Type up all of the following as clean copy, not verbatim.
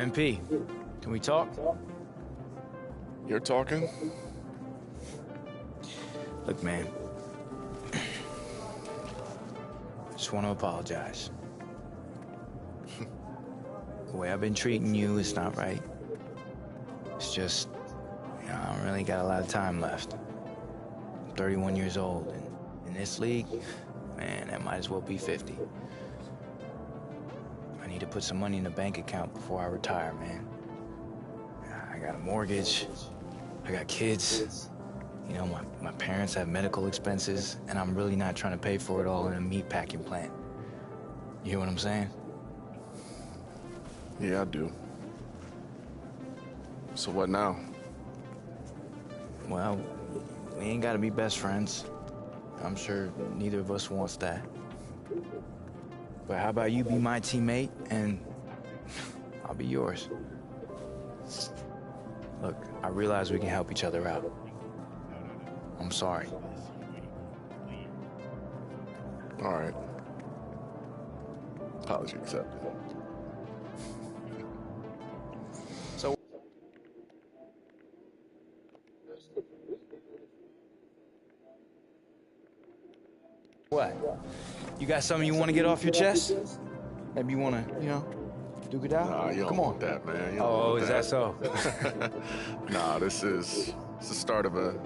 MP, can we talk? You're talking? Look, man. Just want to apologize. The way I've been treating you is not right. It's just, I don't really got a lot of time left. I'm 31 years old, and in this league, man, that might as well be 50. I need to put some money in the bank account before I retire, man. I got a mortgage, I got kids. You know, my parents have medical expenses, and I'm really not trying to pay for it all in a meat packing plant. You hear what I'm saying? Yeah, I do. So what now? Well, we ain't gotta be best friends. I'm sure neither of us wants that. But how about you be my teammate, and I'll be yours? Look, I realize we can help each other out. I'm sorry. All right. Apology accepted. So... What? You got something you want to get off your chest? Maybe you want to, duke it out? Nah, you don't Come on. want that, man. You don't Oh, want is that so? Nah, it's the start of a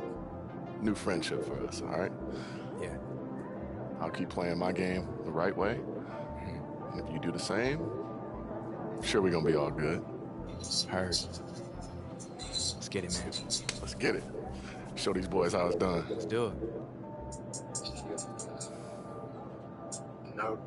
new friendship for us, all right? Yeah. I'll keep playing my game the right way. And if you do the same, I'm sure we're going to be all good. Heard. Let's get it, man. Let's get it. Show these boys how it's done. Let's do it. No.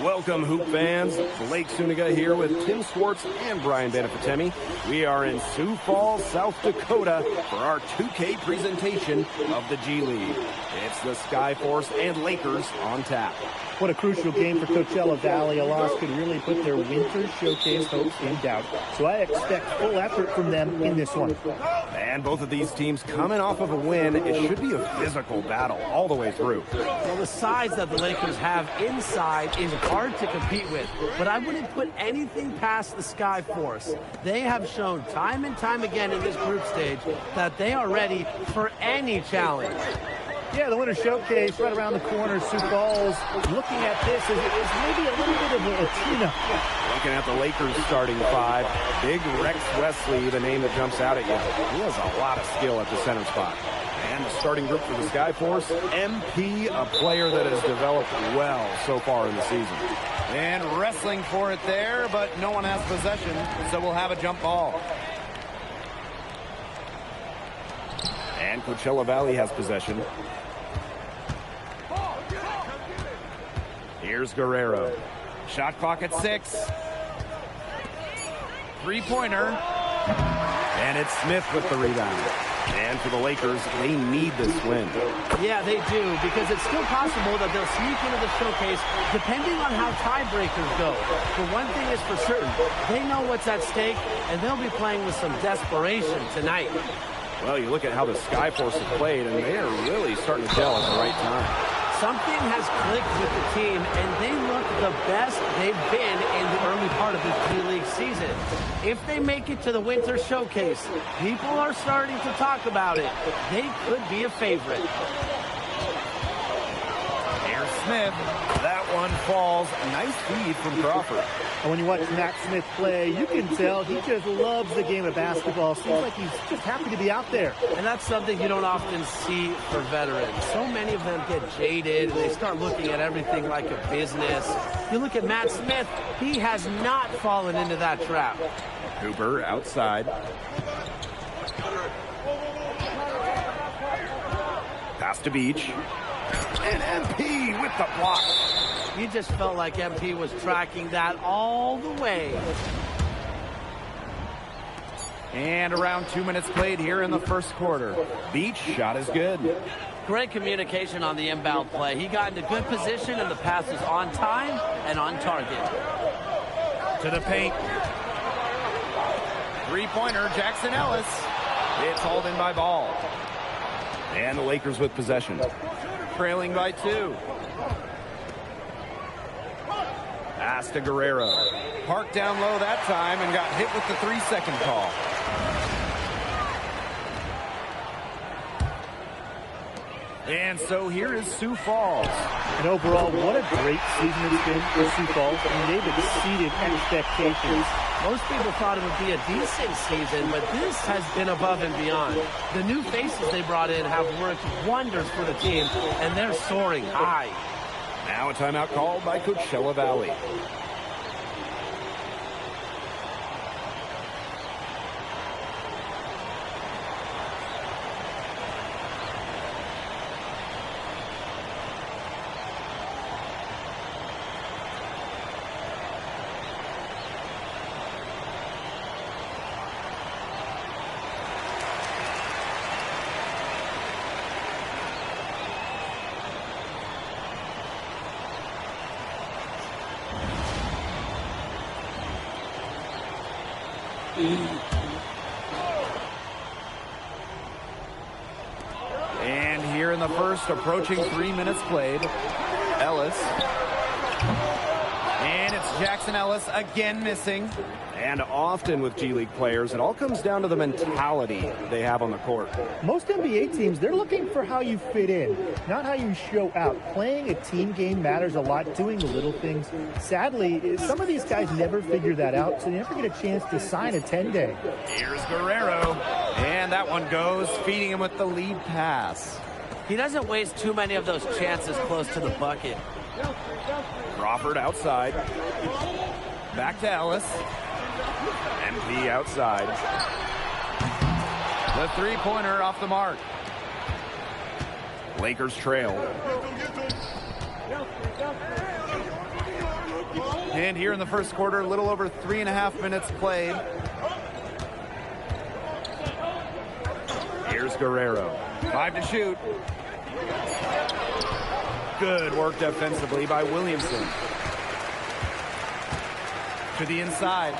Welcome, Hoop fans. Blake Suniga here with Tim Swartz and Brian Benefatemi. We are in Sioux Falls, South Dakota for our 2K presentation of the G League. It's the Skyforce and Lakers on tap. What a crucial game for Coachella Valley. A loss could really put their winter showcase hopes in doubt. So I expect full effort from them in this one. And both of these teams coming off of a win. It should be a physical battle all the way through. Well, the size that the Lakers have inside is hard to compete with, but I wouldn't put anything past the Skyforce. They have shown time and time again in this group stage that they are ready for any challenge. Yeah, the Winter Showcase right around the corner. Sioux Falls looking at this is maybe a little bit of a tune-up. Looking at the Lakers starting five, Big Rex Wesley, the name that jumps out at you. He has a lot of skill at the center spot. And the starting group for the Skyforce, MP, a player that has developed well so far in the season. And wrestling for it there, but no one has possession, so we'll have a jump ball. And Coachella Valley has possession. Here's Guerrero. Shot clock at 6. Three-pointer. And it's Smith with the rebound. And for the Lakers, they need this win. Yeah, they do, because it's still possible that they'll sneak into the showcase depending on how tiebreakers go. But one thing is for certain, they know what's at stake, and they'll be playing with some desperation tonight. Well, you look at how the Skyforce have played, and they are really starting to gel at the right time. Something has clicked with the team, and they look the best they've been in the early part of this G-League season. If they make it to the Winter Showcase, people are starting to talk about it. They could be a favorite. Here's Smith. That one falls. Nice feed from Crawford. And when you watch Matt Smith play, you can tell he just loves the game of basketball. Seems like he's just happy to be out there. And that's something you don't often see for veterans. So many of them get jaded, and they start looking at everything like a business. You look at Matt Smith, he has not fallen into that trap. Cooper outside. Pass to Beach. And MP with the block. You just felt like MP was tracking that all the way. And around 2 minutes played here in the first quarter. Beach shot is good. Great communication on the inbound play. He got into good position, and the pass is on time and on target. To the paint. Three-pointer, Jackson Ellis. It's hauled in by Ball. And the Lakers with possession. Trailing by 2. Pass to Guerrero. Parked down low that time and got hit with the 3-second call. And so here is Sioux Falls. And overall, what a great season it's been for Sioux Falls. I mean, they've exceeded expectations. Most people thought it would be a decent season, but this has been above and beyond. The new faces they brought in have worked wonders for the team, and they're soaring high. Now a timeout called by Coachella Valley. And here in the first, approaching 3 minutes played, Ellis. And it's Jackson Ellis again missing. And often with G League players, it all comes down to the mentality they have on the court. Most NBA teams, they're looking for how you fit in, not how you show out. Playing a team game matters a lot, doing the little things. Sadly, some of these guys never figure that out, so they never get a chance to sign a 10-day. Here's Guerrero. And that one goes, feeding him with the lead pass. He doesn't waste too many of those chances close to the bucket. Crawford outside. Back to Ellis. MP outside. The three-pointer off the mark. Lakers trail. And here in the first quarter, a little over 3.5 minutes played. Here's Guerrero. 5 to shoot. Good work defensively by Williamson. To the inside.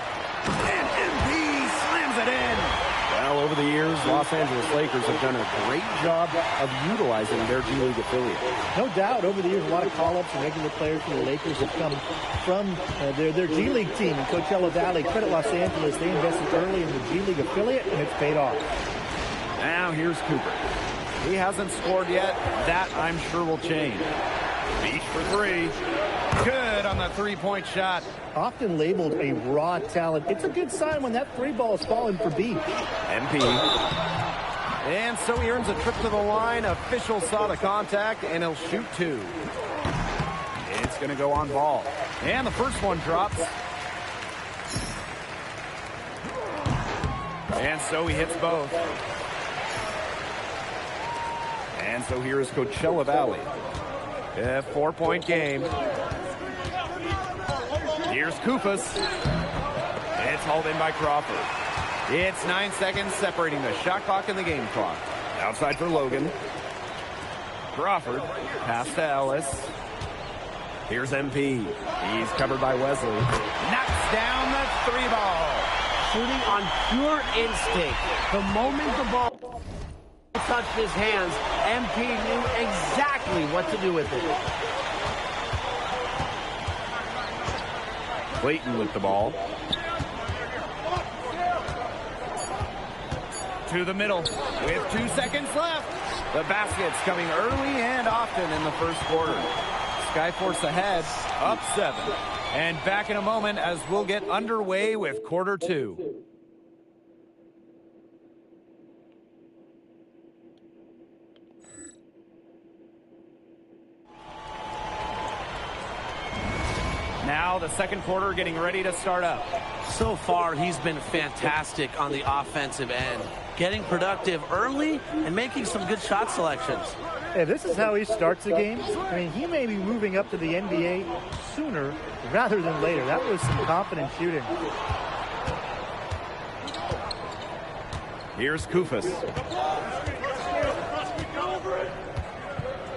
And MP slams it in. Well, over the years, Los Angeles Lakers have done a great job of utilizing their G League affiliate. No doubt, over the years, a lot of call-ups and regular players from the Lakers have come from their G League team in Coachella Valley. Credit Los Angeles. They invested early in the G League affiliate, and it's paid off. Now here's Cooper. He hasn't scored yet. That, I'm sure, will change. Beach for three. Good on the three-point shot. Often labeled a raw talent. It's a good sign when that three ball is falling for Beach. MP. And so he earns a trip to the line. Official saw the contact, and he'll shoot two. It's going to go on ball. And the first one drops. And so he hits both. And so here is Coachella Valley. A 4-point game. Here's Kufas. It's hauled in by Crawford. It's 9 seconds separating the shot clock and the game clock. Outside for Logan. Crawford. Pass to Ellis. Here's MP. He's covered by Wesley. Knocks down the three ball. Shooting on pure instinct. The moment the ball touched his hands, MP knew exactly what to do with it. Clayton with the ball. To the middle with 2 seconds left. The basket's coming early and often in the first quarter. Skyforce ahead, up 7. And back in a moment as we'll get underway with quarter 2. Now the second quarter getting ready to start up. So far, he's been fantastic on the offensive end. Getting productive early and making some good shot selections. Hey, this is how he starts a game. I mean, he may be moving up to the NBA sooner rather than later. That was some confident shooting. Here's Kufas.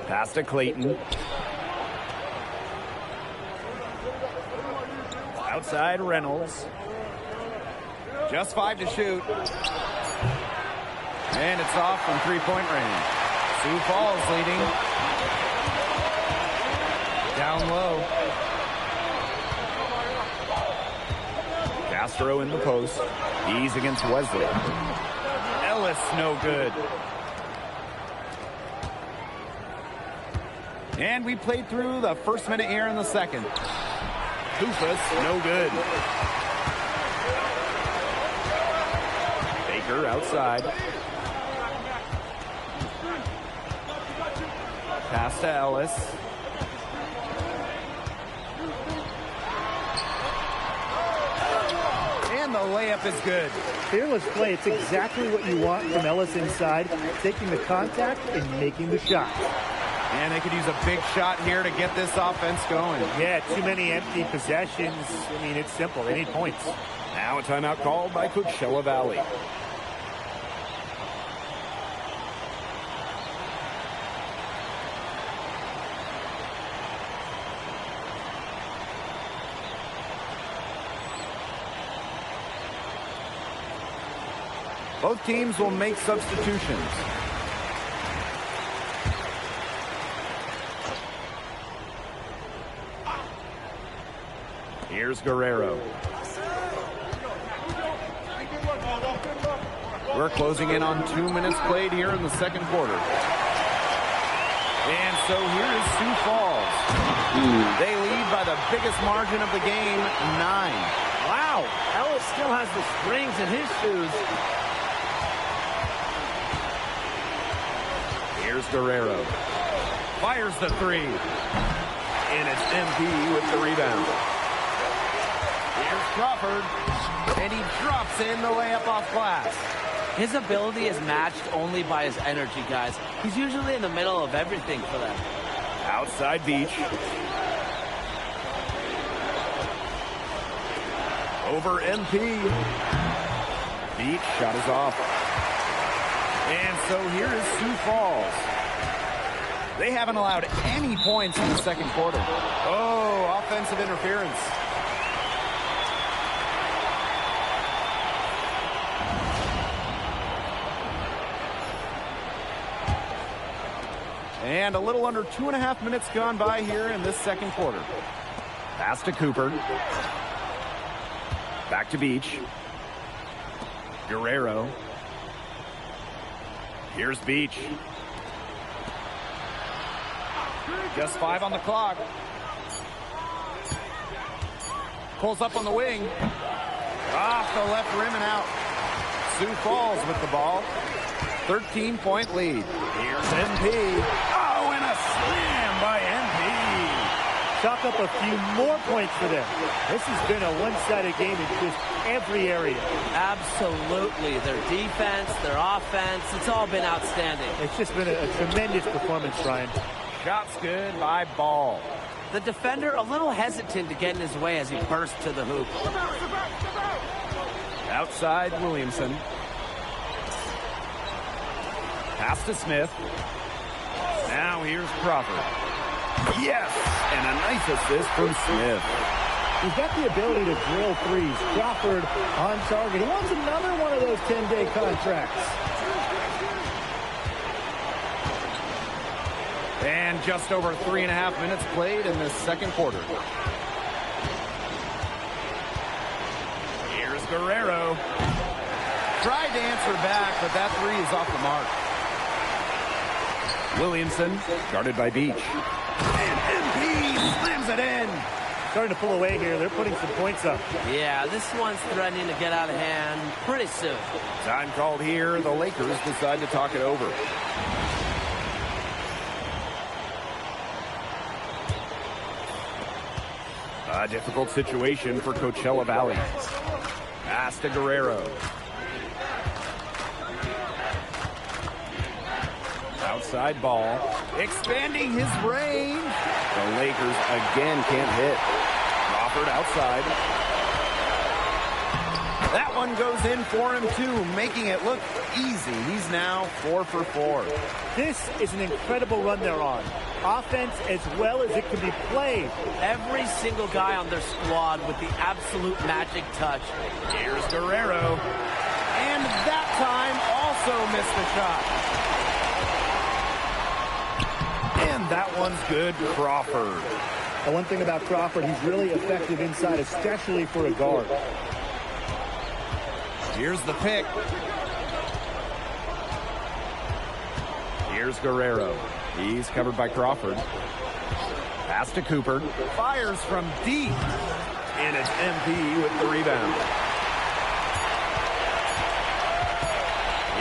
Pass to Clayton. Outside Reynolds. Just 5 to shoot. And it's off from three-point range. Sioux Falls leading. Down low. Castro in the post. He's against Wesley. Ellis, no good. And we played through the first minute here in the second. Hoofus, no good. Baker outside. Pass to Ellis. And the layup is good. Fearless play. It's exactly what you want from Ellis inside, taking the contact and making the shot. And they could use a big shot here to get this offense going. Yeah, too many empty possessions. I mean, it's simple. They need points. Now a timeout called by Coachella Valley. Both teams will make substitutions. Here's Guerrero. We're closing in on 2 minutes played here in the second quarter. And so here is Sioux Falls. They lead by the biggest margin of the game, 9. Wow, Ellis still has the springs in his shoes. Here's Guerrero. Fires the three. And it's MP with the rebound. Here's Crawford. And he drops in the layup off glass. His ability is matched only by his energy, guys. He's usually in the middle of everything for them. Outside Beach. Over MP. Beach shot is off. And so here is Sioux Falls. They haven't allowed any points in the second quarter. Oh, offensive interference. And a little under 2.5 minutes gone by here in this second quarter. Pass to Cooper. Back to Beach. Guerrero. Here's Beach. Just 5 on the clock. Pulls up on the wing. Off the left rim and out. Sioux Falls with the ball. 13-point lead. Here's MP. Oh, and a slam by MP. Chalk up a few more points for them. This has been a one-sided game in just every area. Absolutely. Their defense, their offense, it's all been outstanding. It's just been a tremendous performance, Brian. Shots good by Ball. The defender a little hesitant to get in his way as he burst to the hoop. Outside Williamson. Pass to Smith. Now here's Crawford. Yes! And a nice assist from Smith. He's got the ability to drill threes. Crawford on target. He wants another one of those 10-day contracts. And just over 3.5 minutes played in this second quarter. Here's Guerrero. Tried to answer back, but that three is off the mark. Williamson, guarded by Beach. And MP slams it in. Starting to pull away here. They're putting some points up. Yeah, this one's threatening to get out of hand pretty soon. Time called here. The Lakers decide to talk it over. A difficult situation for Coachella Valley. Pass to Guerrero. Outside Ball. Expanding his range. The Lakers again can't hit. Crawford outside. That one goes in for him too, making it look easy. He's now 4 for 4. This is an incredible run they're on. Offense as well as it can be played. Every single guy on their squad with the absolute magic touch. Here's Guerrero. And that time also missed the shot. And that one's good, Crawford. The one thing about Crawford, he's really effective inside, especially for a guard. Here's the pick. Here's Guerrero. He's covered by Crawford. Pass to Cooper. Fires from deep. And it's MP with the rebound.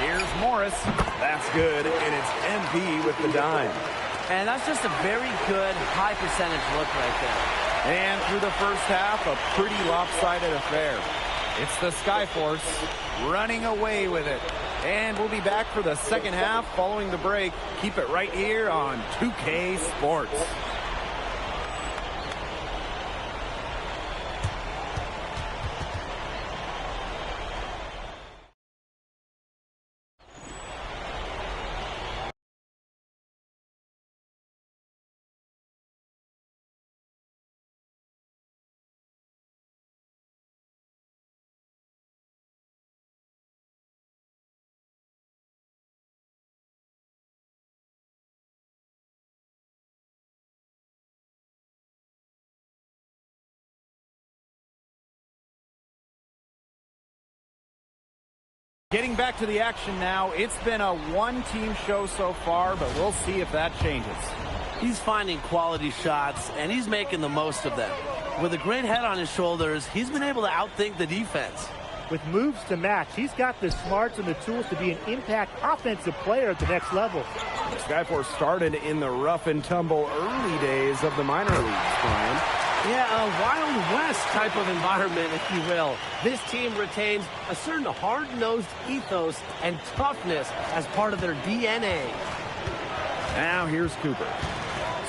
Here's Morris. That's good. And it's MP with the dime. And that's just a very good high percentage look right there. And through the first half, a pretty lopsided affair. It's the Skyforce running away with it. And we'll be back for the second half following the break. Keep it right here on 2K Sports. Getting back to the action now. It's been a one-team show so far, but we'll see if that changes. He's finding quality shots, and he's making the most of them. With a great head on his shoulders, he's been able to outthink the defense. With moves to match, he's got the smarts and the tools to be an impact offensive player at the next level. The Skyforce started in the rough and tumble early days of the minor leagues, Brian. Yeah, a Wild West type of environment, if you will. This team retains a certain hard-nosed ethos and toughness as part of their DNA. Now here's Cooper.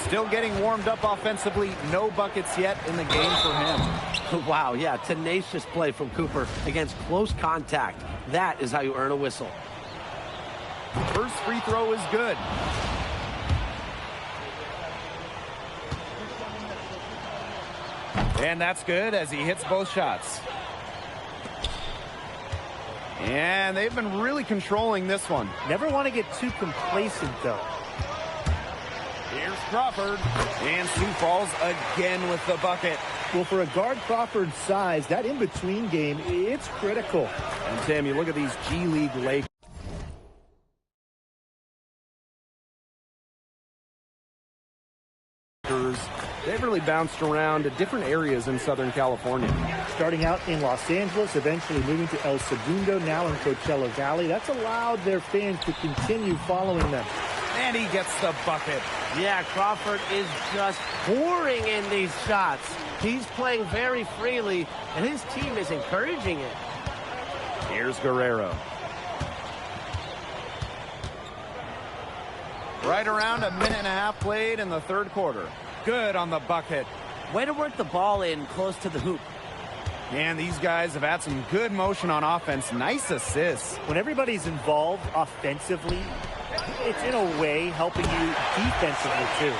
Still getting warmed up offensively. No buckets yet in the game for him. Wow, yeah, tenacious play from Cooper against close contact. That is how you earn a whistle. First free throw is good. And that's good as he hits both shots. And they've been really controlling this one. Never want to get too complacent, though. Here's Crawford. And Sioux Falls again with the bucket. Well, for a guard Crawford's size, that in-between game, it's critical. And Sam, you look at these G League Lakers. They've really bounced around to different areas in Southern California. Starting out in Los Angeles, eventually moving to El Segundo, now in Coachella Valley. That's allowed their fans to continue following them. And he gets the bucket. Yeah, Crawford is just pouring in these shots. He's playing very freely, and his team is encouraging it. Here's Guerrero. Right around a minute and a half played in the third quarter. Good on the bucket. Way to work the ball in close to the hoop. And these guys have had some good motion on offense. Nice assists. When everybody's involved offensively, it's in a way helping you defensively too.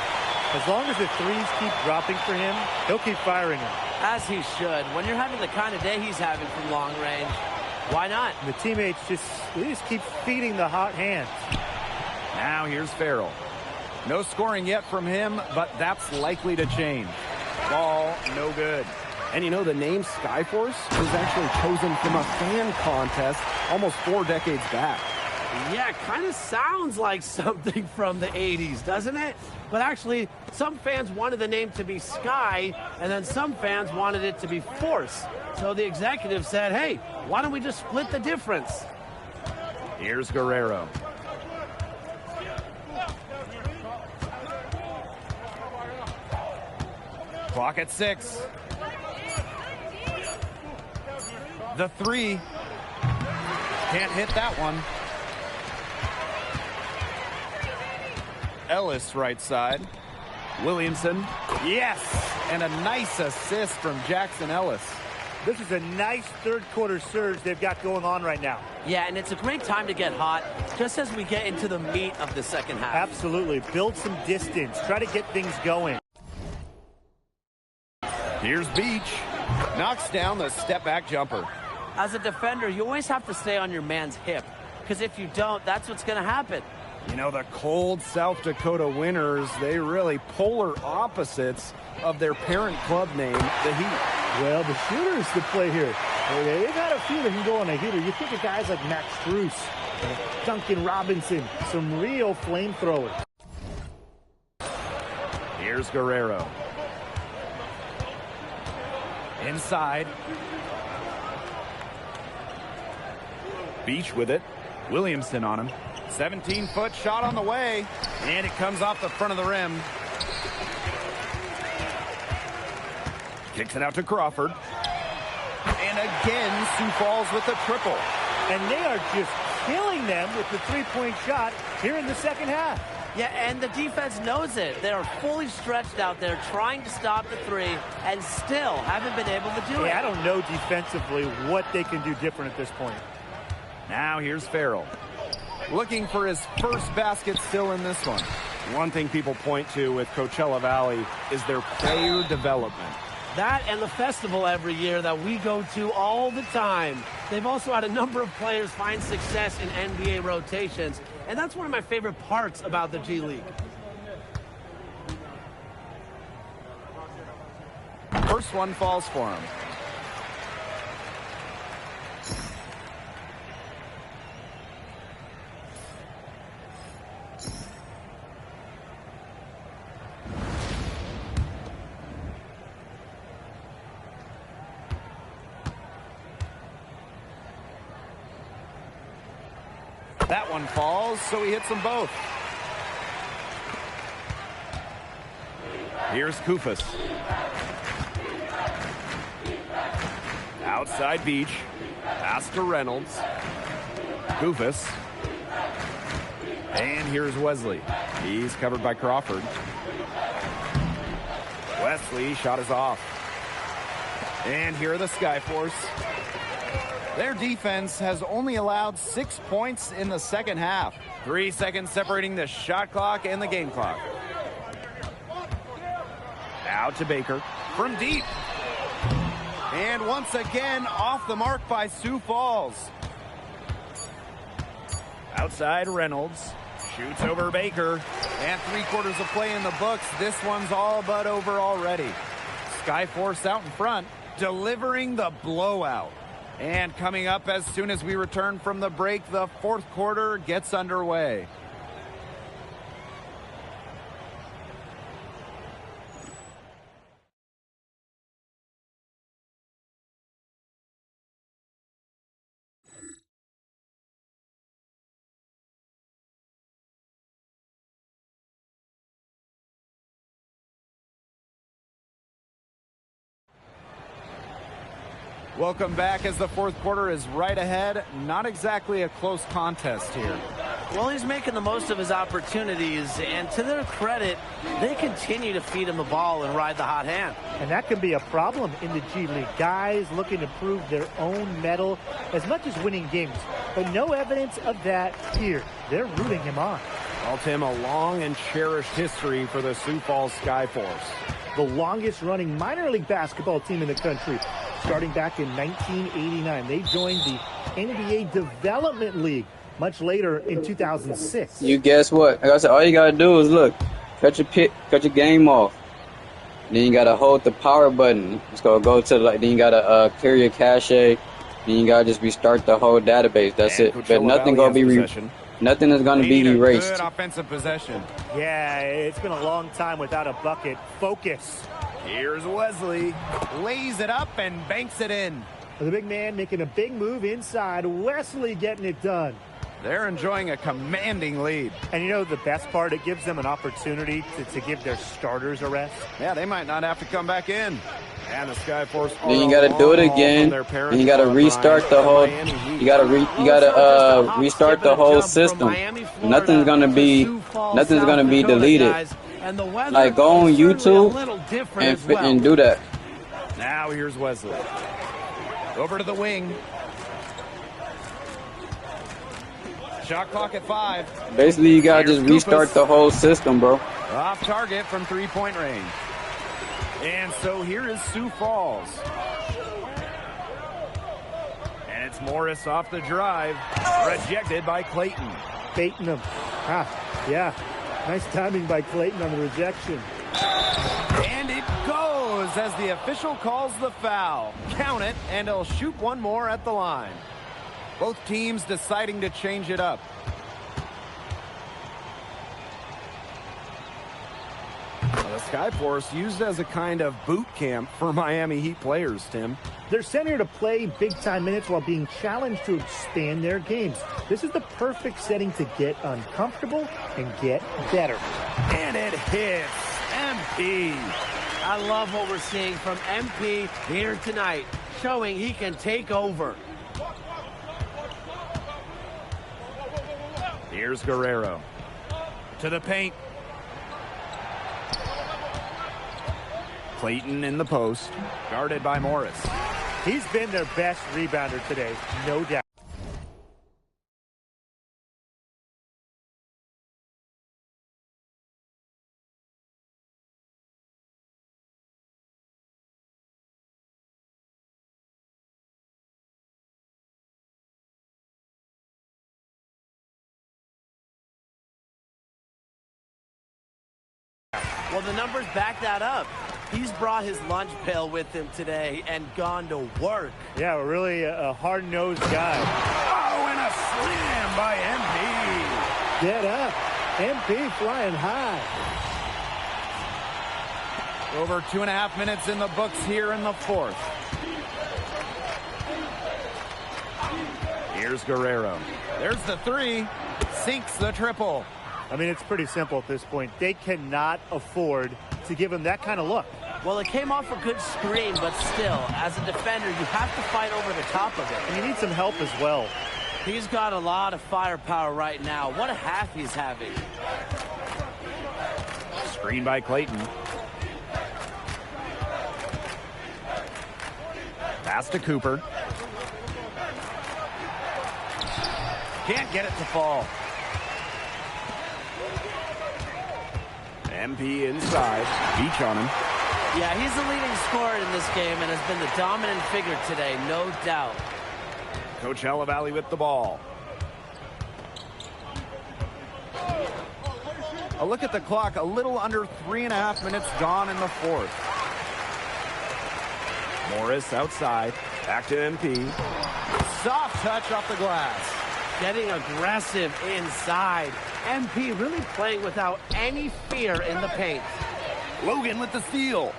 As long as the threes keep dropping for him, he'll keep firing them. As he should. When you're having the kind of day he's having from long range, why not? And the teammates just keep feeding the hot hands. Now here's Farrell. No scoring yet from him, but that's likely to change. Ball, no good. And you know, the name Skyforce was actually chosen from a fan contest almost 4 decades back. Yeah, kind of sounds like something from the 80s, doesn't it? But actually, some fans wanted the name to be Sky, and then some fans wanted it to be Force. So the executive said, hey, why don't we just split the difference? Here's Guerrero. Clock at 6. The three. Can't hit that one. Ellis right side. Williamson. Yes! And a nice assist from Jackson Ellis. This is a nice third quarter surge they've got going on right now. Yeah, and it's a great time to get hot just as we get into the meat of the second half. Absolutely. Build some distance. Try to get things going. Here's Beach. Knocks down the step-back jumper. As a defender, you always have to stay on your man's hip, because if you don't, that's what's going to happen. You know, the cold South Dakota winters, they really polar opposites of their parent club name, the Heat. Well, the shooter's the play here. They've had a few that can go on a heater. You think of guys like Max Strus, Duncan Robinson, some real flamethrowers. Here's Guerrero. Inside. Beach with it. Williamson on him. 17-foot shot on the way. And it comes off the front of the rim. Kicks it out to Crawford. And again, Sioux Falls with a triple. And they are just killing them with the three-point shot here in the second half. Yeah, and the defense knows it. They're fully stretched out there trying to stop the three and still haven't been able to do it. I don't know defensively what they can do different at this point. Now here's Farrell. Looking for his first basket still in this one. One thing people point to with Coachella Valley is their player development. That and the festival every year that we go to all the time. They've also had a number of players find success in NBA rotations, and that's one of my favorite parts about the G League. First one falls for him. That one falls, so he hits them both. Here's Kufas. Outside Beach. Pass to Reynolds. Kufas. And here's Wesley. He's covered by Crawford. Wesley shot is off. And here are the Skyforce. Their defense has only allowed 6 points in the second half. 3 seconds separating the shot clock and the game clock. Out to Baker from deep. And once again, off the mark by Sioux Falls. Outside Reynolds. Shoots over Baker. And 3/4 of play in the books. This one's all but over already. Skyforce out in front, delivering the blowout. And coming up as soon as we return from the break, the fourth quarter gets underway. Welcome back as the fourth quarter is right ahead. Not exactly a close contest here. Well, he's making the most of his opportunities, and to their credit, they continue to feed him the ball and ride the hot hand. And that can be a problem in the G League. Guys looking to prove their own mettle as much as winning games. But no evidence of that here. They're rooting him on. Well, Tim, a long and cherished history for the Sioux Falls Skyforce. The longest running minor league basketball team in the country. Starting back in 1989. They joined the NBA Development League much later in 2006. You guess what? Like I said, all you gotta do is look, cut your game off. Then you gotta hold the power button. It's gonna go to then you gotta clear your cache. Then you gotta just restart the whole database. That's it. But nothing gonna be nothing is gonna be erased. Good offensive possession. Yeah, it's been a long time without a bucket. Focus. Here's Wesley. Lays it up and banks it in. The big man making a big move inside. Wesley getting it done. They're enjoying a commanding lead. And you know the best part? It gives them an opportunity to give their starters a rest. Yeah, they might not have to come back in. And the Skyforce. Then you got to do it again. Then you got to restart the whole. You got to restart the whole system. Nothing's gonna be deleted. Like go on YouTube and do that. Now here's Wesley. Over to the wing. Shot clock at 5. Basically, you gotta just restart the whole system, bro. Off target from 3-point range. And so here is Sioux Falls. And it's Morris off the drive. Rejected by Clayton. Baiting them. Yeah. Nice timing by Clayton on the rejection. And it goes. goes as the official calls the foul. Count it, and he'll shoot one more at the line. Both teams deciding to change it up. The Skyforce used as a kind of boot camp for Miami Heat players, Tim. They're sent here to play big-time minutes while being challenged to expand their games. This is the perfect setting to get uncomfortable and get better. And it hits MP. I love what we're seeing from MP here tonight, showing he can take over. Here's Guerrero. To the paint. Clayton in the post, guarded by Morris. He's been their best rebounder today, no doubt. Well, the numbers back that up. He's brought his lunch pail with him today and gone to work. Yeah, really a hard-nosed guy. Oh, and a slam by MP. Get up. MP flying high. Over 2.5 minutes in the books here in the fourth. Here's Guerrero. There's the three. Sinks the triple. I mean, it's pretty simple at this point. They cannot afford to give him that kind of look. Well, it came off a good screen, but still, as a defender, you have to fight over the top of it. And you need some help as well. He's got a lot of firepower right now. What a half he's having. Screen by Clayton. Pass to Cooper. Can't get it to fall. MP inside. Beach on him. Yeah, he's the leading scorer in this game and has been the dominant figure today, no doubt. Coachella Valley with the ball. A look at the clock, a little under 3.5 minutes gone in the fourth. Morris outside, back to MP. Soft touch off the glass. Getting aggressive inside. MP really playing without any fear in the paint. Logan with the steal.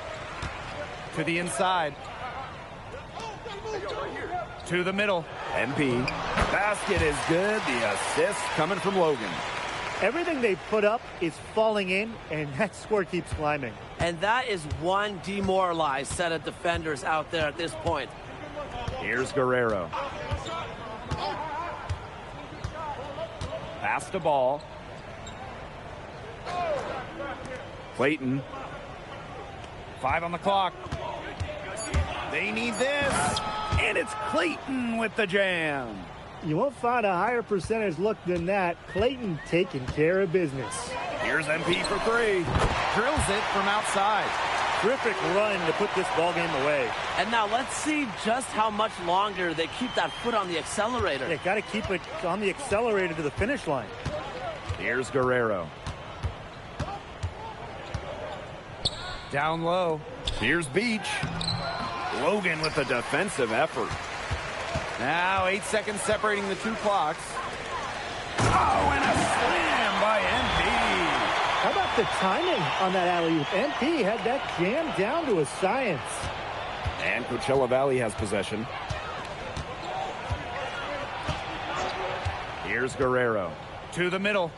To the inside. To the middle. MP. Basket is good. The assist coming from Logan. Everything they put up is falling in, and that score keeps climbing. And that is one demoralized set of defenders out there at this point. Here's Guerrero. Pass the ball. Clayton. 5 on the clock. They need this. And it's Clayton with the jam. You won't find a higher percentage look than that. Clayton taking care of business. Here's MP for 3. Drills it from outside. Terrific run to put this ball game away. And now let's see just how much longer they keep that foot on the accelerator. Yeah, got to keep it on the accelerator to the finish line. Here's Guerrero. Down low. Here's Beach. Logan with a defensive effort. Now 8 seconds separating the two clocks. Oh, and a slam by MP. How about the timing on that alley-oop? MP had that jam down to a science. And Coachella Valley has possession. Here's Guerrero. To the middle.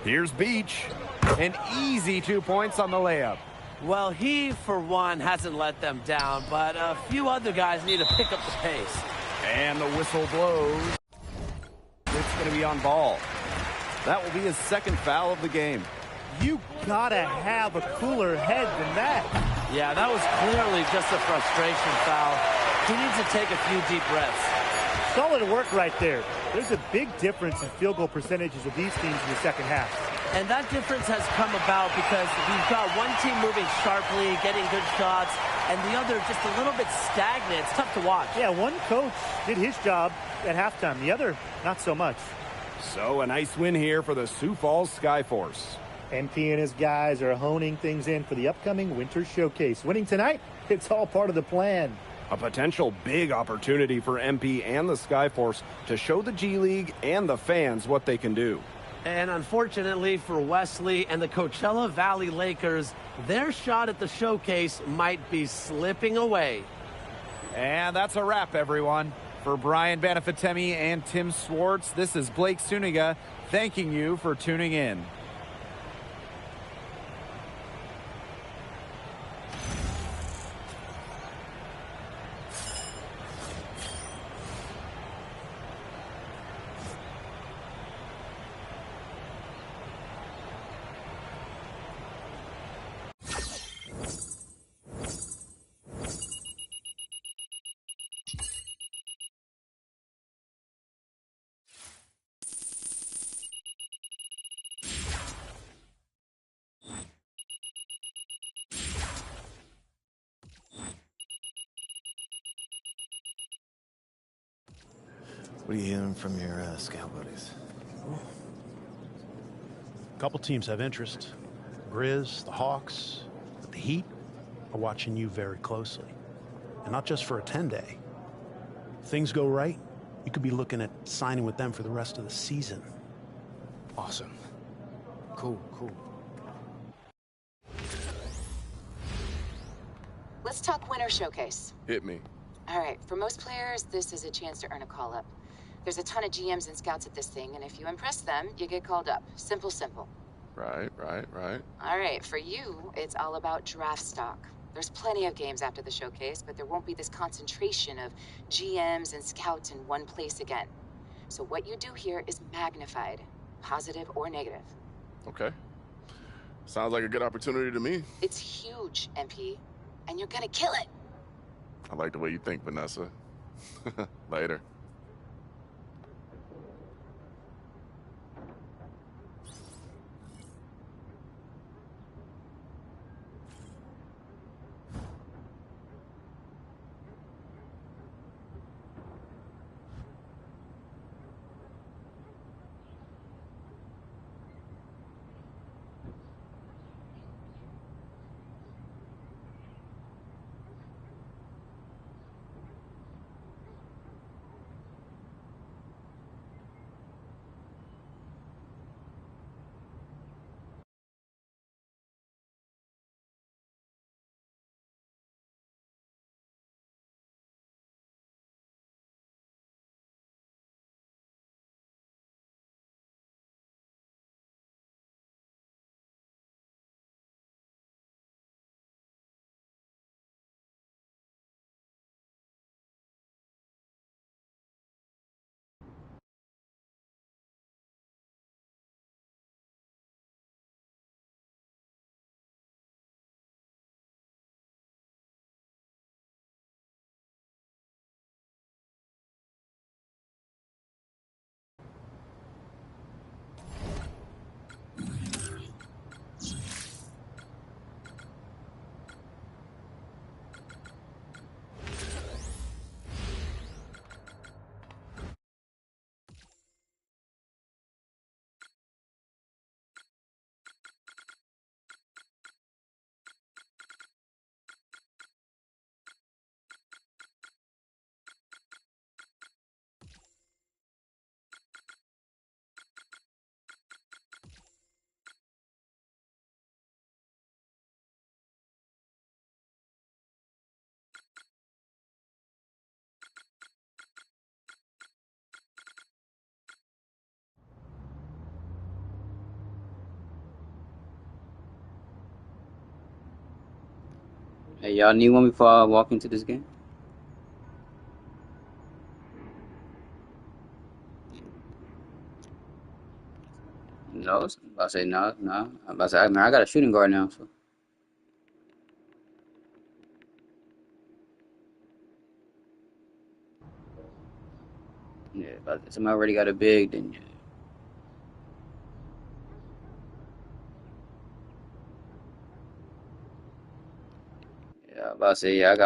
Here's Beach. An easy 2 points on the layup. Well, he, for one, hasn't let them down, but a few other guys need to pick up the pace. And the whistle blows. It's going to be on ball. That will be his second foul of the game. You gotta have a cooler head than that. Yeah, that was clearly just a frustration foul. He needs to take a few deep breaths. Solid work right there. There's a big difference in field goal percentages of these teams in the second half. And that difference has come about because we've got one team moving sharply, getting good shots, and the other just a little bit stagnant. It's tough to watch. Yeah, one coach did his job at halftime. The other, not so much. So a nice win here for the Sioux Falls Skyforce. MP and his guys are honing things in for the upcoming Winter Showcase. Winning tonight, it's all part of the plan. A potential big opportunity for MP and the Skyforce to show the G League and the fans what they can do. And unfortunately for Wesley and the Coachella Valley Lakers, their shot at the showcase might be slipping away. And that's a wrap, everyone. For Brian Banafitemi and Tim Swartz, this is Blake Suniga thanking you for tuning in. What are you hearing from your scout buddies? A couple teams have interest. Grizz, the Hawks, but the Heat are watching you very closely. And not just for a 10-day. If things go right, you could be looking at signing with them for the rest of the season. Awesome. Cool. Let's talk Winter Showcase. Hit me. All right, for most players, this is a chance to earn a call-up. There's a ton of GMs and scouts at this thing, and if you impress them, you get called up. Simple. Right. All right, for you, it's all about draft stock. There's plenty of games after the showcase, but there won't be this concentration of GMs and scouts in one place again. So what you do here is magnified, positive or negative. Okay. Sounds like a good opportunity to me. It's huge, MP, and you're gonna kill it. I like the way you think, Vanessa. Later. Hey, y'all need one before I walk into this game? No, I'm about to say no. I'm about to say, I got a shooting guard now, so. Yeah, if somebody already got a big, then yeah. Yeah, I'm about to say, yeah, I got